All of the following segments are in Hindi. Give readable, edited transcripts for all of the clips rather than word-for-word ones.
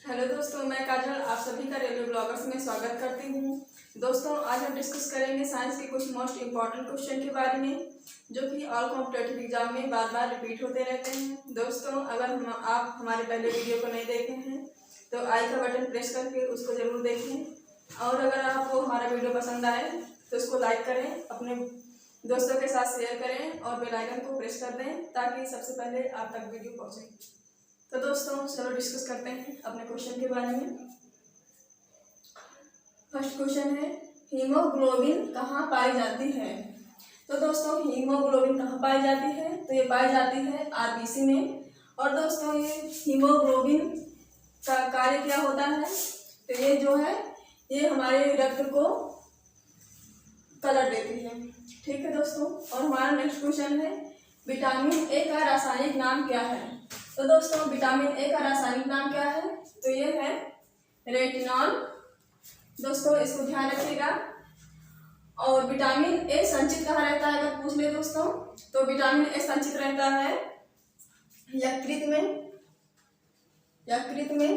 हेलो दोस्तों, मैं काजल आप सभी का रेलवे ब्लॉगर्स में स्वागत करती हूँ। दोस्तों, आज हम डिस्कस करेंगे साइंस के कुछ मोस्ट इम्पॉर्टेंट क्वेश्चन के बारे में जो कि ऑल कॉम्पिटेटिव एग्जाम में बार बार रिपीट होते रहते हैं। दोस्तों, अगर आप हमारे पहले वीडियो को नहीं देखे हैं तो आई का बटन प्रेस करके उसको ज़रूर देखें, और अगर आपको हमारा वीडियो पसंद आए तो उसको लाइक करें, अपने दोस्तों के साथ शेयर करें और बेल आइकन को प्रेस कर दें ताकि सबसे पहले आप तक वीडियो पहुँचे। तो दोस्तों, चलो डिस्कस करते हैं अपने क्वेश्चन के बारे में। फर्स्ट क्वेश्चन है, हीमोग्लोबिन कहाँ पाई जाती है। तो दोस्तों, हीमोग्लोबिन कहाँ पाई जाती है, तो ये पाई जाती है आरबीसी में। और दोस्तों, ये हीमोग्लोबिन का कार्य क्या होता है, तो ये जो है ये हमारे रक्त को कलर देती है। ठीक है दोस्तों, और हमारा नेक्स्ट क्वेश्चन है, विटामिन ए का रासायनिक नाम क्या है। तो दोस्तों, विटामिन ए का रासायनिक नाम क्या है, तो ये है रेटिनॉल। दोस्तों, इसको ध्यान रखिएगा। और विटामिन ए संचित कहाँ रहता है, अगर पूछ ले दोस्तों, तो विटामिन ए संचित रहता है यकृत में।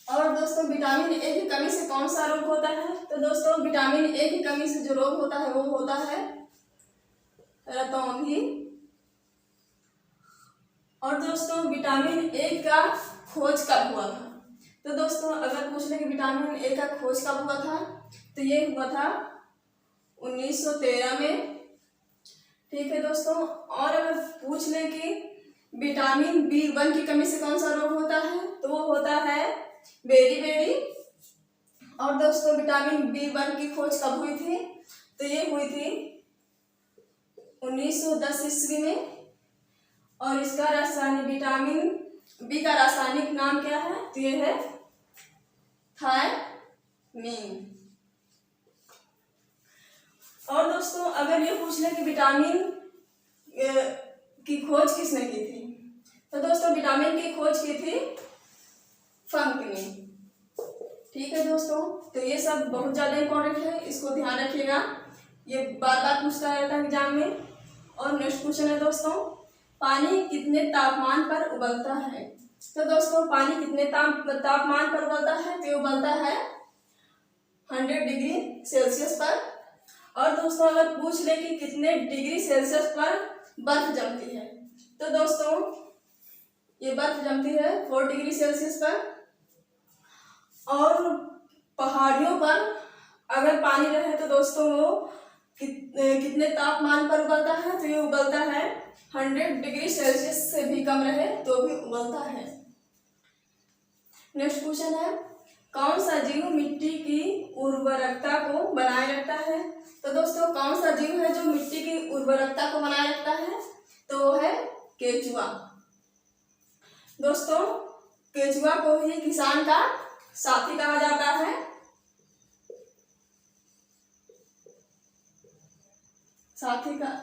और दोस्तों, विटामिन ए की कमी से कौन सा रोग होता है, तो दोस्तों विटामिन ए की कमी से जो रोग होता है वो होता है रतौंधी। और दोस्तों, विटामिन ए का खोज कब हुआ था, तो दोस्तों अगर पूछ ले कि विटामिन ए का खोज कब हुआ था, तो ये हुआ था 1913 में। ठीक है दोस्तों, और अगर पूछ ले कि विटामिन B1 की कमी से कौन सा रोग होता है, तो वो होता है बेरी। और दोस्तों, विटामिन B1 की खोज कब हुई थी, तो ये हुई थी 1910 ईस्वी में। और इसका रासायनिक विटामिन बी का रासायनिक नाम क्या है, तो ये है थायमीन। और दोस्तों, अगर ये पूछ ले कि विटामिन की खोज किसने की थी, तो दोस्तों विटामिन की खोज की थी फंक ने। ठीक है दोस्तों, तो ये सब बहुत ज़्यादा इंपॉर्टेंट है, इसको ध्यान रखिएगा, ये बार बार पूछता रहता है एग्जाम में। और नेक्स्ट क्वेश्चन है दोस्तों, पानी कितने तापमान पर उबलता है। तो दोस्तों, पानी कितने तापमान पर उबलता है, तो उबलता है 100 डिग्री सेल्सियस पर। और दोस्तों, अगर पूछ ले कि कितने डिग्री सेल्सियस पर बर्फ जमती है, तो दोस्तों ये बर्फ जमती है 4 डिग्री सेल्सियस पर। और पहाड़ियों पर अगर पानी रहे तो दोस्तों वो कितने तापमान पर उबलता है, तो ये उबलता है 100 डिग्री सेल्सियस से भी कम रहे तो भी उबलता है। नेक्स्ट क्वेश्चन है, कौन सा जीव मिट्टी की उर्वरकता को बनाए रखता है। तो दोस्तों, कौन सा जीव है जो मिट्टी की उर्वरकता को बनाए रखता है, तो वो है केचुआ। दोस्तों, केचुआ को ही किसान का साथी कहा जाता है।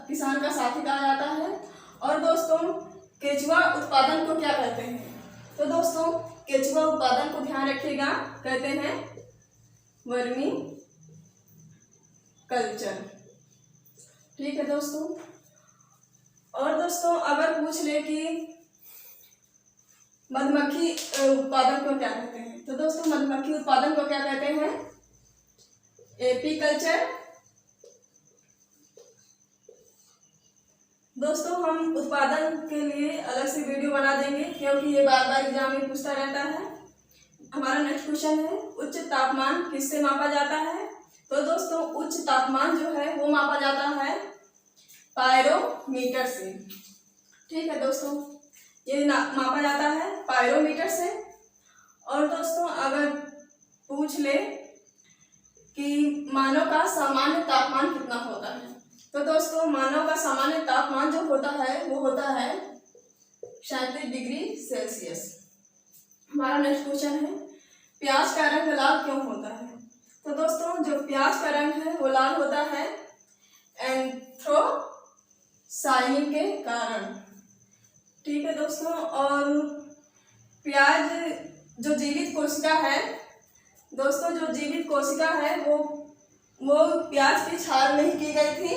किसान का साथी कहा जाता है। और दोस्तों, केचुआ उत्पादन को क्या कहते हैं, तो दोस्तों केचुआ उत्पादन को ध्यान रखिएगा, कहते हैं वर्मी कल्चर। ठीक है दोस्तों, और दोस्तों अगर पूछ ले कि मधुमक्खी उत्पादन को क्या कहते हैं, तो दोस्तों मधुमक्खी उत्पादन को क्या कहते हैं, एपीकल्चर। दोस्तों, हम उत्पादन के लिए अलग से वीडियो बना देंगे क्योंकि ये बार बार एग्जाम में पूछता रहता है। हमारा नेक्स्ट क्वेश्चन है, उच्च तापमान किससे मापा जाता है। तो दोस्तों, उच्च तापमान जो है वो मापा जाता है पायरोमीटर से। ठीक है दोस्तों, ये मापा जाता है पायरोमीटर से। और दोस्तों, अगर पूछ ले कि मानव का सामान्य तापमान कितना होता है, तो दोस्तों मानव का सामान्य तापमान जो होता है वो होता है 37 डिग्री सेल्सियस। हमारा नेक्स्ट क्वेश्चन है, प्याज का रंग लाल क्यों होता है। तो दोस्तों, जो प्याज का रंग है वो लाल होता है एंथ्रोसाइन के कारण। ठीक है दोस्तों, और प्याज जो जीवित कोशिका है, दोस्तों जो जीवित कोशिका है वो प्याज की छाल में ही की गई थी,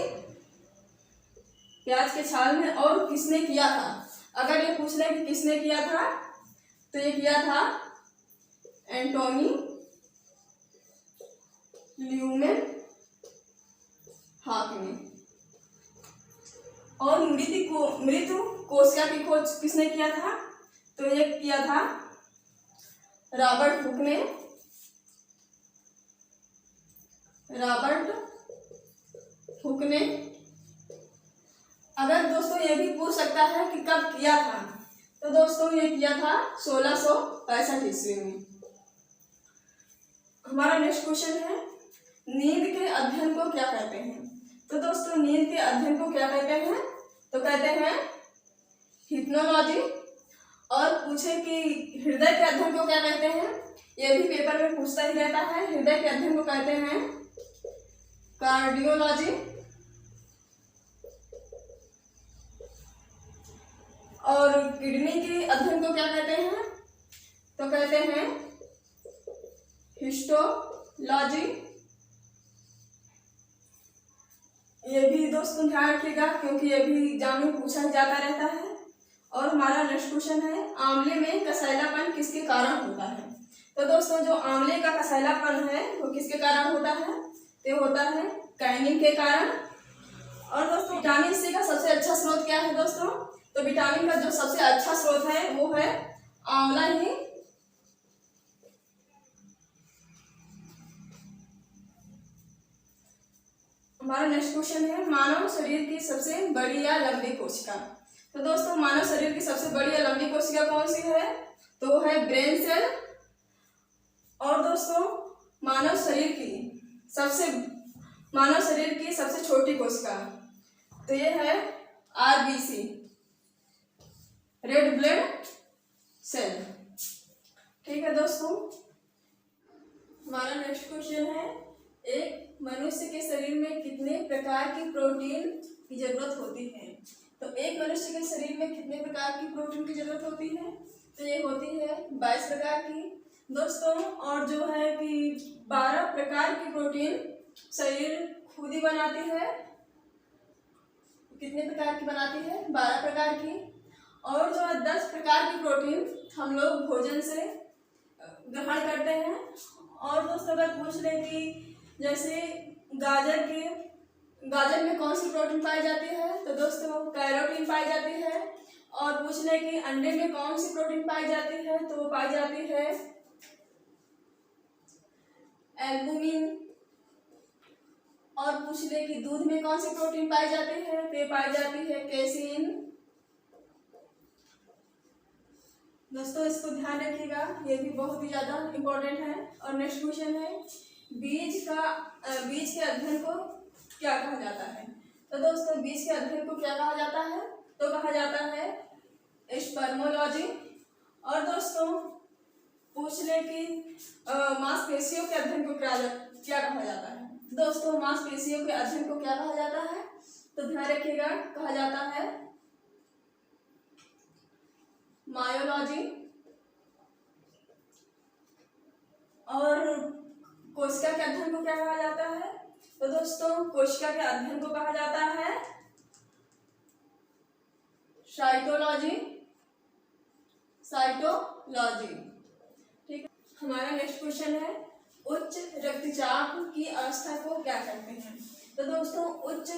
प्याज के छाल में। और किसने किया था, अगर ये पूछ ले कि किसने किया था, तो ये किया था एंटोनी ल्यूमेन हाक ने। और मृत कोशिका की खोज किसने किया था? तो ये किया था रॉबर्ट हुक ने। अगर दोस्तों ये भी पूछ सकता है कि कब किया था, तो दोस्तों ये किया था 1665 ईस्वी में। हमारा नेक्स्ट क्वेश्चन है, नींद के अध्ययन को क्या कहते हैं? तो दोस्तों नींद के अध्ययन को क्या कहते हैं? तो कहते हैं हिप्नोलॉजी। और पूछे कि हृदय के अध्ययन को क्या कहते हैं? ये भी पेपर में पूछता ही रहता है। हृदय के अध्ययन को कहते हैं कार्डियोलॉजी। और किडनी के अध्ययन को क्या कहते हैं? तो कहते हैं हिस्टोलॉजी। ये भी दोस्तों ध्यान रखिएगा, क्योंकि ये भी एग्जाम में पूछा जाता रहता है। और हमारा नेक्स्ट क्वेश्चन है, आंवले में कसैलापन किसके कारण होता है? तो दोस्तों जो आंवले का कसैलापन है वो किसके कारण होता है? तो होता है कैनिन के कारण। और दोस्तों विटामिन सी का सबसे अच्छा स्रोत क्या है दोस्तों? तो विटामिन का जो सबसे अच्छा स्रोत है वो है आंवला ही। हमारा नेक्स्ट क्वेश्चन है, मानव शरीर की सबसे बड़ी या लंबी कोशिका। तो दोस्तों मानव शरीर की सबसे बड़ी या लंबी कोशिका कौन सी है? तो वो है ब्रेन सेल। और दोस्तों मानव शरीर की सबसे छोटी कोशिका, तो ये है आरबीसी, रेड ब्लड सेल। ठीक है दोस्तों, हमारा नेक्स्ट क्वेश्चन है, एक मनुष्य के शरीर में कितने प्रकार की प्रोटीन की जरूरत होती है? तो एक मनुष्य के शरीर में कितने प्रकार की प्रोटीन की जरूरत होती है? तो ये होती है 22 प्रकार की दोस्तों। और जो है कि 12 प्रकार की प्रोटीन शरीर खुद ही बनाती है। कितने प्रकार की बनाती है? 12 प्रकार की। और जो है 10 प्रकार की प्रोटीन हम लोग भोजन से ग्रहण करते हैं। और दोस्तों अगर पूछ ले कि जैसे गाजर में कौन सी प्रोटीन पाई जाती है? तो दोस्तों कैरोटीन पाई जाती है। और पूछ ले कि अंडे में कौन सी प्रोटीन पाई जाती है? तो वो पाई जाती है एल्बुमिन। और पूछ ले कि दूध में कौन सी प्रोटीन पाई जाती है? तो ये पाई जाती है कैसीन। दोस्तों इसको ध्यान रखिएगा, ये भी बहुत ही ज्यादा इम्पोर्टेंट है। और नेक्स्ट क्वेश्चन है, बीज के अध्ययन को क्या कहा जाता है? तो दोस्तों बीज के अध्ययन को क्या कहा जाता है? तो कहा जाता है स्पर्मोलॉजी। और दोस्तों पूछ ले कि मांसपेशियों के अध्ययन को क्या कहा जाता है? दोस्तों मांसपेशियों के अध्ययन को क्या कहा जाता है? तो ध्यान रखिएगा, कहा जाता है मायोलॉजी। और कोशिका के अध्ययन को क्या कहा जाता है? तो दोस्तों कोशिका के अध्ययन को कहा जाता है साइटोलॉजी। ठीक है, हमारा नेक्स्ट क्वेश्चन है, उच्च रक्तचाप की अवस्था को क्या कहते हैं? तो दोस्तों उच्च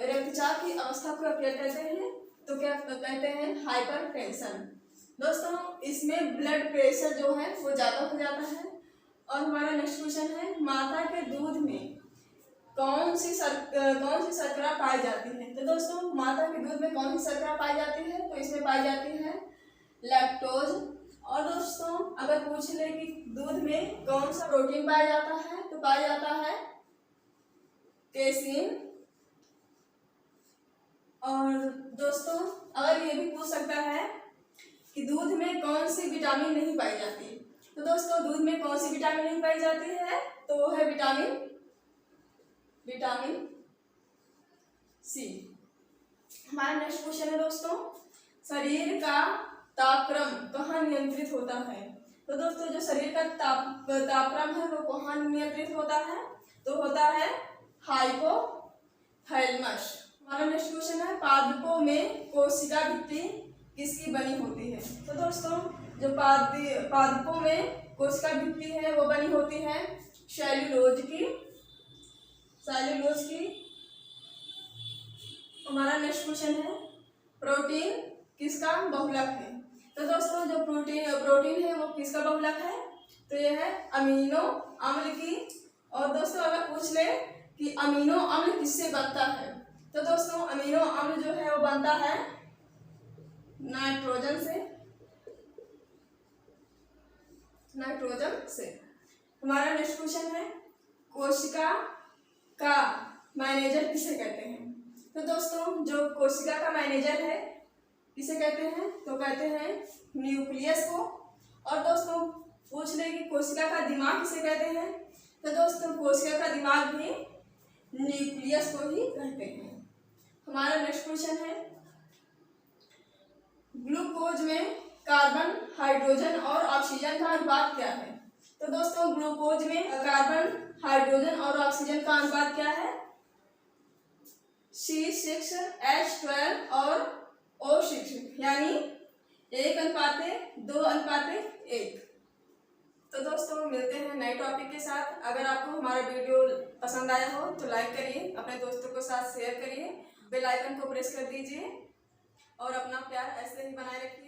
रक्तचाप की अवस्था को क्या कहते हैं? तो क्या कहते हैं? हाइपरटेंशन। दोस्तों इसमें ब्लड प्रेशर जो है वो ज्यादा हो जाता है। और हमारा नेक्स्ट क्वेश्चन है, माता के दूध में कौन सी शर्करा पाई जाती है? तो दोस्तों माता के दूध में कौन सी शर्करा पाई जाती है? तो इसमें पाई जाती है लैक्टोज। और दोस्तों अगर पूछ ले कि दूध में कौन सा प्रोटीन पाया जाता है? तो पाया जाता है केसिन। और दोस्तों अगर ये भी पूछ सकता है कि दूध में कौन सी विटामिन नहीं पाई जाती? तो दोस्तों दूध में कौन सी विटामिन नहीं पाई जाती है? तो वो है विटामिन सी। हमारा नेक्स्ट क्वेश्चन है दोस्तों, शरीर का तापक्रम कहाँ नियंत्रित होता है? तो दोस्तों जो शरीर का तापक्रम है वो कहाँ नियंत्रित होता है? तो होता है हाइपोथैलेमस। हमारा नेक्स्ट क्वेश्चन है, पादपों में कोशिका भित्ति किसकी बनी होती है? तो दोस्तों जो पादपों में कोशिका भित्ति है वो बनी होती है सेल्यूलोज की। हमारा नेक्स्ट क्वेश्चन है प्रोटीन किसका बहुलक है। तो दोस्तों जो प्रोटीन है वो किसका बहुलक है, तो ये है अमीनो अम्ल की। और दोस्तों अगर पूछ ले कि अमीनो अम्ल किससे बनता है, तो दोस्तों अमीनो अम्ल जो है वो बनता है नाइट्रोजन से। हमारा नेक्स्ट क्वेश्चन है कोशिका का मैनेजर किसे कहते हैं। तो दोस्तों जो कोशिका का मैनेजर है किसे कहते हैं, तो कहते हैं न्यूक्लियस को। और दोस्तों पूछ ले कि कोशिका का दिमाग किसे कहते हैं, तो दोस्तों कोशिका का दिमाग भी न्यूक्लियस को ही कहते हैं। हमारा नेक्स्ट क्वेश्चन है ग्लूकोज में कार्बन, हाइड्रोजन और ऑक्सीजन का अनुपात क्या है। तो दोस्तों ग्लूकोज में कार्बन, हाइड्रोजन और ऑक्सीजन का अनुपात क्या है, C6H12 और O6, यानी 1:2:1। तो दोस्तों मिलते हैं नए टॉपिक के साथ। अगर आपको हमारा वीडियो पसंद आया हो तो लाइक करिए, अपने दोस्तों के साथ शेयर करिए, बेल आइकन को प्रेस कर दीजिए और अपना प्यार ऐसे ही बनाए रखिए।